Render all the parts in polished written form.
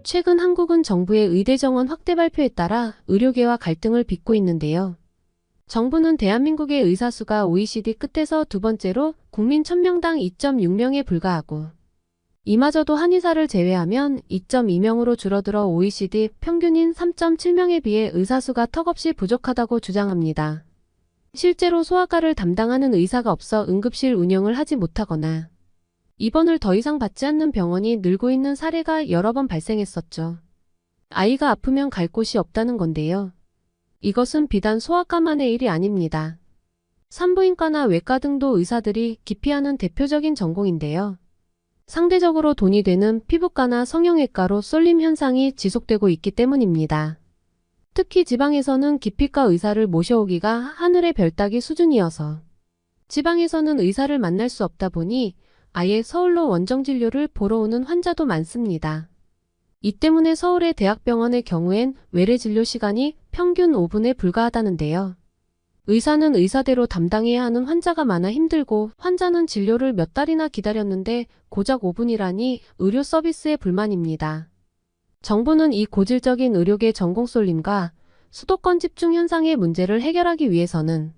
최근 한국은 정부의 의대 정원 확대 발표에 따라 의료계와 갈등을 빚고 있는데요. 정부는 대한민국의 의사 수가 OECD 끝에서 두 번째로 국민 1000명당 2.6명에 불과하고 이마저도 한의사를 제외하면 2.2명으로 줄어들어 OECD 평균인 3.7명에 비해 의사 수가 턱없이 부족하다고 주장합니다. 실제로 소아과를 담당하는 의사가 없어 응급실 운영을 하지 못하거나 입원을 더 이상 받지 않는 병원이 늘고 있는 사례가 여러 번 발생했었죠. 아이가 아프면 갈 곳이 없다는 건데요. 이것은 비단 소아과만의 일이 아닙니다. 산부인과나 외과 등도 의사들이 기피하는 대표적인 전공인데요. 상대적으로 돈이 되는 피부과나 성형외과로 쏠림 현상이 지속되고 있기 때문입니다. 특히 지방에서는 기피과 의사를 모셔오기가 하늘의 별 따기 수준이어서 지방에서는 의사를 만날 수 없다 보니 아예 서울로 원정진료를 보러 오는 환자도 많습니다. 이 때문에 서울의 대학병원의 경우엔 외래 진료 시간이 평균 5분에 불과하다는데요. 의사는 의사대로 담당해야 하는 환자가 많아 힘들고 환자는 진료를 몇 달이나 기다렸는데 고작 5분이라니 의료 서비스에 불만입니다. 정부는 이 고질적인 의료계 전공 쏠림과 수도권 집중 현상의 문제를 해결하기 위해서는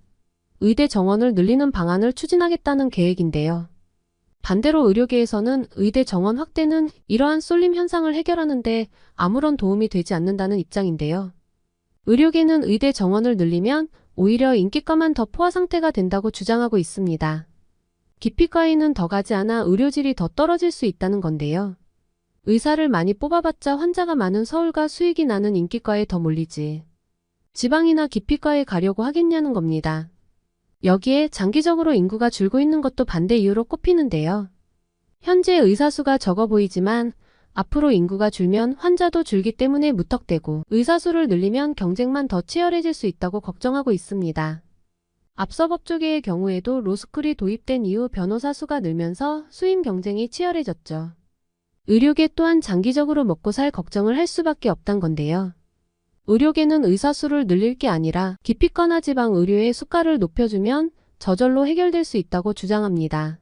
의대 정원을 늘리는 방안을 추진하겠다는 계획인데요. 반대로 의료계에서는 의대 정원 확대는 이러한 쏠림 현상을 해결하는데 아무런 도움이 되지 않는다는 입장인데요. 의료계는 의대 정원을 늘리면 오히려 인기과만 더 포화 상태가 된다고 주장하고 있습니다. 기피과에는 더 가지 않아 의료질이 더 떨어질 수 있다는 건데요. 의사를 많이 뽑아봤자 환자가 많은 서울과 수익이 나는 인기과에 더 몰리지. 지방이나 기피과에 가려고 하겠냐는 겁니다. 여기에 장기적으로 인구가 줄고 있는 것도 반대 이유로 꼽히는데요. 현재 의사 수가 적어 보이지만 앞으로 인구가 줄면 환자도 줄기 때문에 무턱대고 의사 수를 늘리면 경쟁만 더 치열해질 수 있다고 걱정하고 있습니다. 앞서 법조계의 경우에도 로스쿨이 도입된 이후 변호사 수가 늘면서 수임 경쟁이 치열해졌죠. 의료계 또한 장기적으로 먹고 살 걱정을 할 수밖에 없단 건데요. 의료계는 의사 수를 늘릴 게 아니라 기피과나 지방 의료의 수가를 높여주면 저절로 해결될 수 있다고 주장합니다.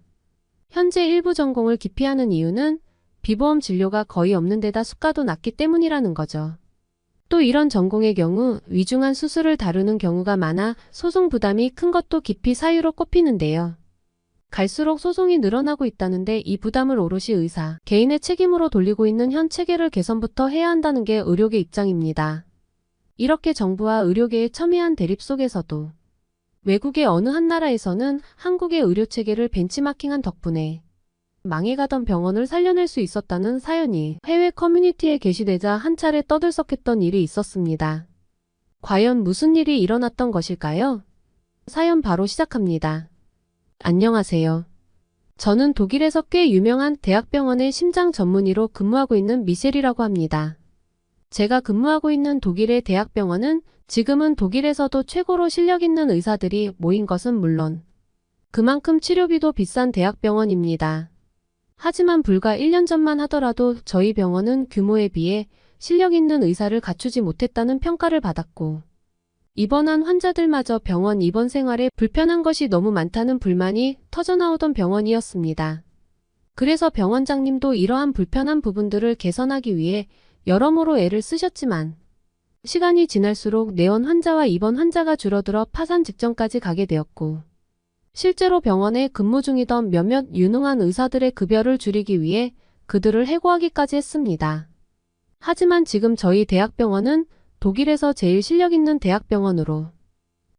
현재 일부 전공을 기피하는 이유는 비보험 진료가 거의 없는 데다 수가도 낮기 때문이라는 거죠. 또 이런 전공의 경우 위중한 수술을 다루는 경우가 많아 소송 부담이 큰 것도 기피 사유로 꼽히는데요. 갈수록 소송이 늘어나고 있다는데 이 부담을 오롯이 의사, 개인의 책임으로 돌리고 있는 현 체계를 개선부터 해야 한다는 게 의료계 입장입니다. 이렇게 정부와 의료계의 첨예한 대립 속에서도 외국의 어느 한 나라에서는 한국의 의료체계를 벤치마킹한 덕분에 망해가던 병원을 살려낼 수 있었다는 사연이 해외 커뮤니티에 게시되자 한 차례 떠들썩했던 일이 있었습니다. 과연 무슨 일이 일어났던 것일까요? 사연 바로 시작합니다. 안녕하세요. 저는 독일에서 꽤 유명한 대학병원의 심장 전문의로 근무하고 있는 미셸이라고 합니다. 제가 근무하고 있는 독일의 대학병원은 지금은 독일에서도 최고로 실력 있는 의사들이 모인 것은 물론 그만큼 치료비도 비싼 대학병원입니다. 하지만 불과 1년 전만 하더라도 저희 병원은 규모에 비해 실력 있는 의사를 갖추지 못했다는 평가를 받았고 입원한 환자들마저 병원 입원 생활에 불편한 것이 너무 많다는 불만이 터져나오던 병원이었습니다. 그래서 병원장님도 이러한 불편한 부분들을 개선하기 위해 여러모로 애를 쓰셨지만 시간이 지날수록 내원 환자와 입원 환자가 줄어들어 파산 직전까지 가게 되었고 실제로 병원에 근무 중이던 몇몇 유능한 의사들의 급여를 줄이기 위해 그들을 해고하기까지 했습니다. 하지만 지금 저희 대학병원은 독일에서 제일 실력 있는 대학병원으로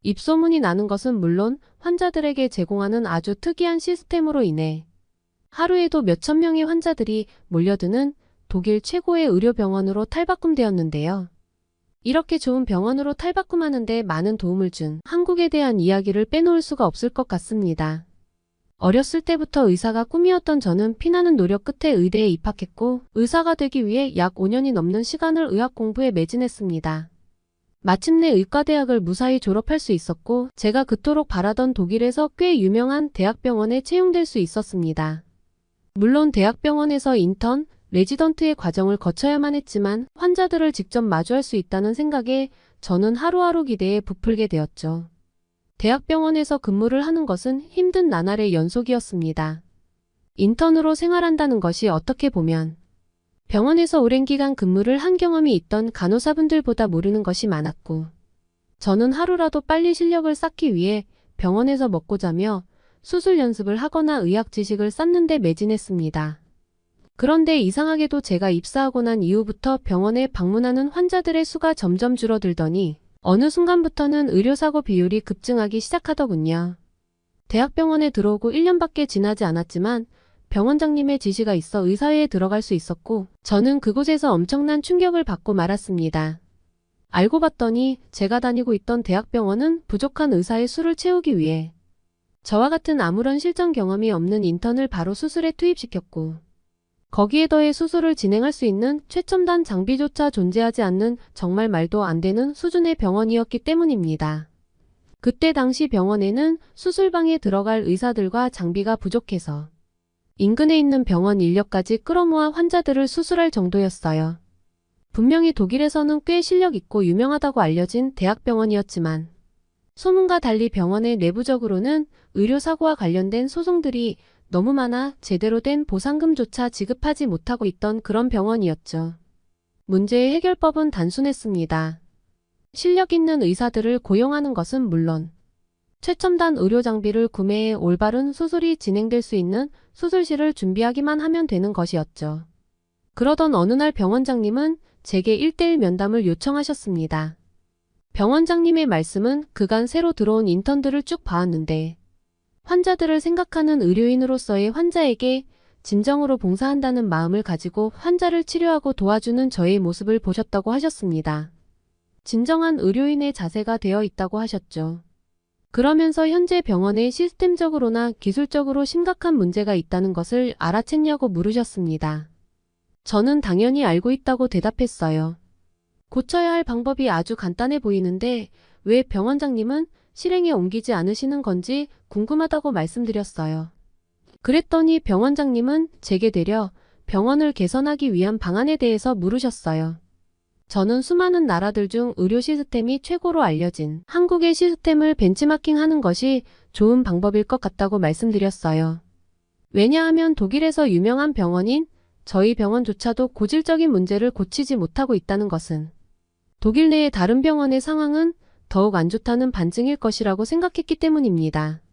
입소문이 나는 것은 물론 환자들에게 제공하는 아주 특이한 시스템으로 인해 하루에도 몇천 명의 환자들이 몰려드는 독일 최고의 의료병원으로 탈바꿈되었는데요. 이렇게 좋은 병원으로 탈바꿈하는데 많은 도움을 준 한국에 대한 이야기를 빼놓을 수가 없을 것 같습니다. 어렸을 때부터 의사가 꿈이었던 저는 피나는 노력 끝에 의대에 입학했고 의사가 되기 위해 약 5년이 넘는 시간을 의학 공부에 매진했습니다. 마침내 의과대학을 무사히 졸업할 수 있었고 제가 그토록 바라던 독일에서 꽤 유명한 대학병원에 채용될 수 있었습니다. 물론 대학병원에서 인턴, 레지던트의 과정을 거쳐야만 했지만 환자들을 직접 마주할 수 있다는 생각에 저는 하루하루 기대에 부풀게 되었죠. 대학병원에서 근무를 하는 것은 힘든 나날의 연속이었습니다. 인턴으로 생활한다는 것이 어떻게 보면 병원에서 오랜 기간 근무를 한 경험이 있던 간호사분들보다 모르는 것이 많았고, 저는 하루라도 빨리 실력을 쌓기 위해 병원에서 먹고 자며 수술 연습을 하거나 의학 지식을 쌓는 데 매진했습니다. 그런데 이상하게도 제가 입사하고 난 이후부터 병원에 방문하는 환자들의 수가 점점 줄어들더니 어느 순간부터는 의료사고 비율이 급증하기 시작하더군요. 대학병원에 들어오고 1년밖에 지나지 않았지만 병원장님의 지시가 있어 의사회에 들어갈 수 있었고, 저는 그곳에서 엄청난 충격을 받고 말았습니다. 알고 봤더니 제가 다니고 있던 대학병원은 부족한 의사의 수를 채우기 위해 저와 같은 아무런 실전 경험이 없는 인턴을 바로 수술에 투입시켰고, 거기에 더해 수술을 진행할 수 있는 최첨단 장비조차 존재하지 않는 정말 말도 안 되는 수준의 병원이었기 때문입니다. 그때 당시 병원에는 수술방에 들어갈 의사들과 장비가 부족해서 인근에 있는 병원 인력까지 끌어모아 환자들을 수술할 정도였어요. 분명히 독일에서는 꽤 실력 있고 유명하다고 알려진 대학병원이었지만, 소문과 달리 병원의 내부적으로는 의료사고와 관련된 소송들이 너무 많아 제대로 된 보상금조차 지급하지 못하고 있던 그런 병원이었죠. 문제의 해결법은 단순했습니다. 실력 있는 의사들을 고용하는 것은 물론 최첨단 의료 장비를 구매해 올바른 수술이 진행될 수 있는 수술실을 준비하기만 하면 되는 것이었죠. 그러던 어느 날 병원장님은 제게 1:1 면담을 요청하셨습니다. 병원장님의 말씀은 그간 새로 들어온 인턴들을 쭉 봐왔는데, 환자들을 생각하는 의료인으로서의 환자에게 진정으로 봉사한다는 마음을 가지고 환자를 치료하고 도와주는 저의 모습을 보셨다고 하셨습니다. 진정한 의료인의 자세가 되어 있다고 하셨죠. 그러면서 현재 병원에 시스템적으로나 기술적으로 심각한 문제가 있다는 것을 알아챘냐고 물으셨습니다. 저는 당연히 알고 있다고 대답했어요. 고쳐야 할 방법이 아주 간단해 보이는데 왜 병원장님은 실행에 옮기지 않으시는 건지 궁금하다고 말씀드렸어요. 그랬더니 병원장님은 제게 되려 병원을 개선하기 위한 방안에 대해서 물으셨어요. 저는 수많은 나라들 중 의료 시스템이 최고로 알려진 한국의 시스템을 벤치마킹하는 것이 좋은 방법일 것 같다고 말씀드렸어요. 왜냐하면 독일에서 유명한 병원인 저희 병원조차도 고질적인 문제를 고치지 못하고 있다는 것은 독일 내의 다른 병원의 상황은 더욱 안 좋다는 반증일 것이라고 생각했기 때문입니다.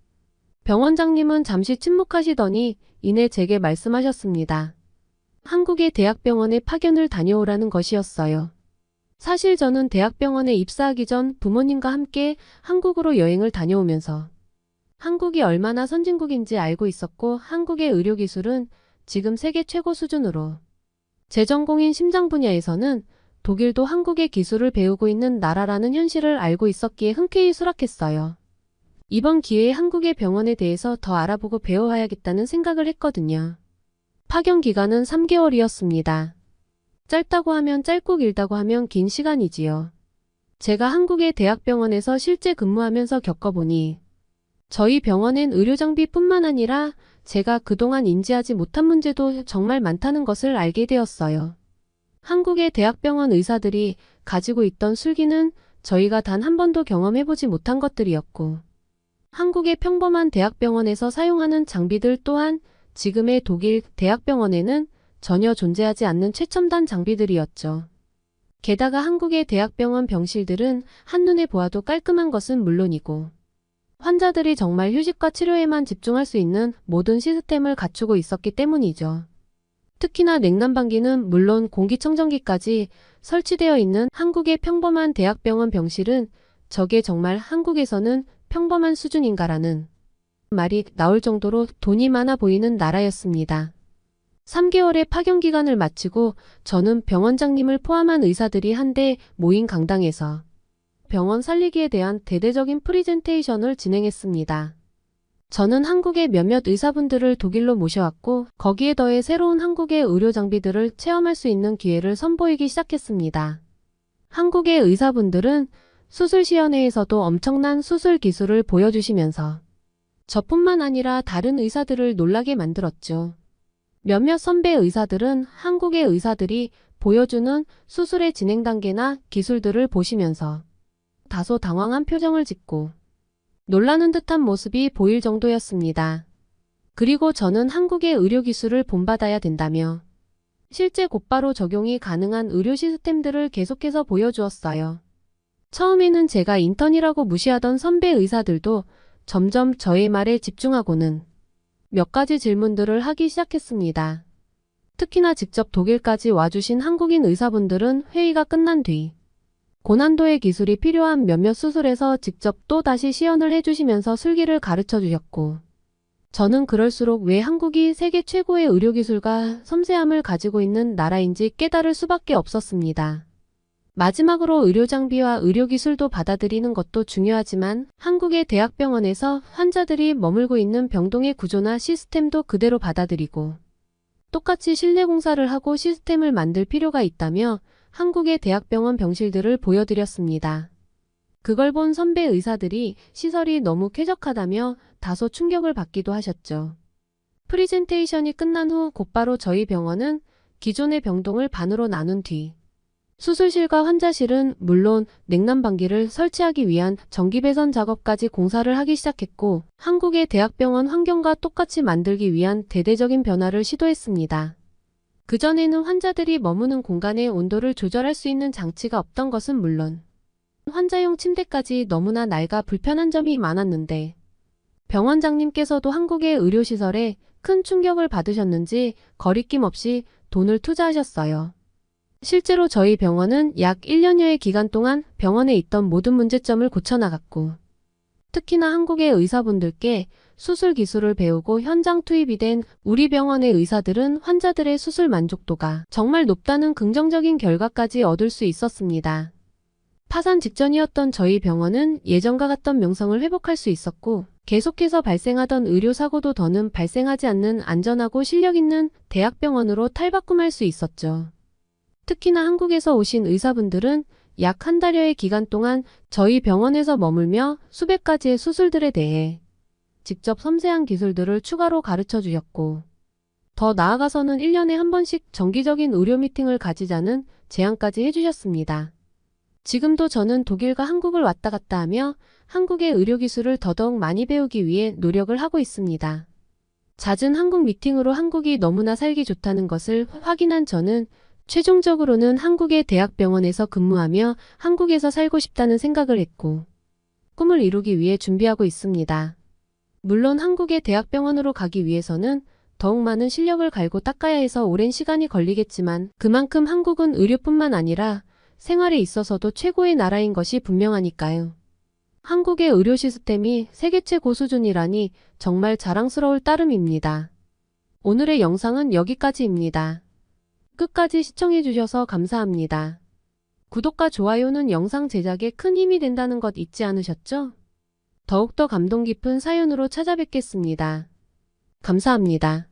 병원장님은 잠시 침묵하시더니 이내 제게 말씀하셨습니다. 한국의 대학병원에 파견을 다녀오라는 것이었어요. 사실 저는 대학병원에 입사하기 전 부모님과 함께 한국으로 여행을 다녀오면서 한국이 얼마나 선진국인지 알고 있었고, 한국의 의료기술은 지금 세계 최고 수준으로, 제 전공인 심장 분야에서는 독일도 한국의 기술을 배우고 있는 나라라는 현실을 알고 있었기에 흔쾌히 수락했어요. 이번 기회에 한국의 병원에 대해서 더 알아보고 배워야겠다는 생각을 했거든요. 파견 기간은 3개월이었습니다. 짧다고 하면 짧고 길다고 하면 긴 시간이지요. 제가 한국의 대학병원에서 실제 근무하면서 겪어보니 저희 병원엔 의료장비뿐만 아니라 제가 그동안 인지하지 못한 문제도 정말 많다는 것을 알게 되었어요. 한국의 대학병원 의사들이 가지고 있던 술기는 저희가 단 한 번도 경험해보지 못한 것들이었고, 한국의 평범한 대학병원에서 사용하는 장비들 또한 지금의 독일 대학병원에는 전혀 존재하지 않는 최첨단 장비들이었죠. 게다가 한국의 대학병원 병실들은 한눈에 보아도 깔끔한 것은 물론이고, 환자들이 정말 휴식과 치료에만 집중할 수 있는 모든 시스템을 갖추고 있었기 때문이죠. 특히나 냉난방기는 물론 공기청정기까지 설치되어 있는 한국의 평범한 대학병원 병실은 저게 정말 한국에서는 평범한 수준인가라는 말이 나올 정도로 돈이 많아 보이는 나라였습니다. 3개월의 파견 기간을 마치고 저는 병원장님을 포함한 의사들이 한데 모인 강당에서 병원 살리기에 대한 대대적인 프리젠테이션을 진행했습니다. 저는 한국의 몇몇 의사분들을 독일로 모셔왔고, 거기에 더해 새로운 한국의 의료 장비들을 체험할 수 있는 기회를 선보이기 시작했습니다. 한국의 의사분들은 수술시연회에서도 엄청난 수술 기술을 보여주시면서 저뿐만 아니라 다른 의사들을 놀라게 만들었죠. 몇몇 선배 의사들은 한국의 의사들이 보여주는 수술의 진행 단계나 기술들을 보시면서 다소 당황한 표정을 짓고 놀라는 듯한 모습이 보일 정도였습니다. 그리고 저는 한국의 의료기술을 본받아야 된다며 실제 곧바로 적용이 가능한 의료 시스템들을 계속해서 보여주었어요. 처음에는 제가 인턴이라고 무시하던 선배 의사들도 점점 저의 말에 집중하고는 몇 가지 질문들을 하기 시작했습니다. 특히나 직접 독일까지 와주신 한국인 의사분들은 회의가 끝난 뒤 고난도의 기술이 필요한 몇몇 수술에서 직접 또 다시 시연을 해주시면서 술기를 가르쳐 주셨고, 저는 그럴수록 왜 한국이 세계 최고의 의료기술과 섬세함을 가지고 있는 나라인지 깨달을 수밖에 없었습니다. 마지막으로 의료장비와 의료기술도 받아들이는 것도 중요하지만 한국의 대학병원에서 환자들이 머물고 있는 병동의 구조나 시스템도 그대로 받아들이고 똑같이 실내공사를 하고 시스템을 만들 필요가 있다며 한국의 대학병원 병실들을 보여드렸습니다. 그걸 본 선배 의사들이 시설이 너무 쾌적하다며 다소 충격을 받기도 하셨죠. 프리젠테이션이 끝난 후 곧바로 저희 병원은 기존의 병동을 반으로 나눈 뒤 수술실과 환자실은 물론 냉난방기를 설치하기 위한 전기배선 작업까지 공사를 하기 시작했고, 한국의 대학병원 환경과 똑같이 만들기 위한 대대적인 변화를 시도했습니다. 그전에는 환자들이 머무는 공간의 온도를 조절할 수 있는 장치가 없던 것은 물론 환자용 침대까지 너무나 낡아 불편한 점이 많았는데, 병원장님께서도 한국의 의료시설에 큰 충격을 받으셨는지 거리낌 없이 돈을 투자하셨어요. 실제로 저희 병원은 약 1년여의 기간 동안 병원에 있던 모든 문제점을 고쳐나갔고, 특히나 한국의 의사분들께 수술 기술을 배우고 현장 투입이 된 우리 병원의 의사들은 환자들의 수술 만족도가 정말 높다는 긍정적인 결과까지 얻을 수 있었습니다. 파산 직전이었던 저희 병원은 예전과 같던 명성을 회복할 수 있었고, 계속해서 발생하던 의료사고도 더는 발생하지 않는 안전하고 실력 있는 대학병원으로 탈바꿈할 수 있었죠. 특히나 한국에서 오신 의사분들은 약 한 달여의 기간 동안 저희 병원에서 머물며 수백 가지의 수술들에 대해 직접 섬세한 기술들을 추가로 가르쳐 주셨고, 더 나아가서는 1년에 한 번씩 정기적인 의료 미팅을 가지자는 제안까지 해주셨습니다. 지금도 저는 독일과 한국을 왔다 갔다 하며 한국의 의료기술을 더더욱 많이 배우기 위해 노력을 하고 있습니다. 잦은 한국 미팅으로 한국이 너무나 살기 좋다는 것을 확인한 저는 최종적으로는 한국의 대학병원에서 근무하며 한국에서 살고 싶다는 생각을 했고, 꿈을 이루기 위해 준비하고 있습니다. 물론 한국의 대학병원으로 가기 위해서는 더욱 많은 실력을 갈고 닦아야 해서 오랜 시간이 걸리겠지만, 그만큼 한국은 의료뿐만 아니라 생활에 있어서도 최고의 나라인 것이 분명하니까요. 한국의 의료 시스템이 세계 최고 수준이라니 정말 자랑스러울 따름입니다. 오늘의 영상은 여기까지입니다. 끝까지 시청해주셔서 감사합니다. 구독과 좋아요는 영상 제작에 큰 힘이 된다는 것 잊지 않으셨죠? 더욱더 감동 깊은 사연으로 찾아뵙겠습니다. 감사합니다.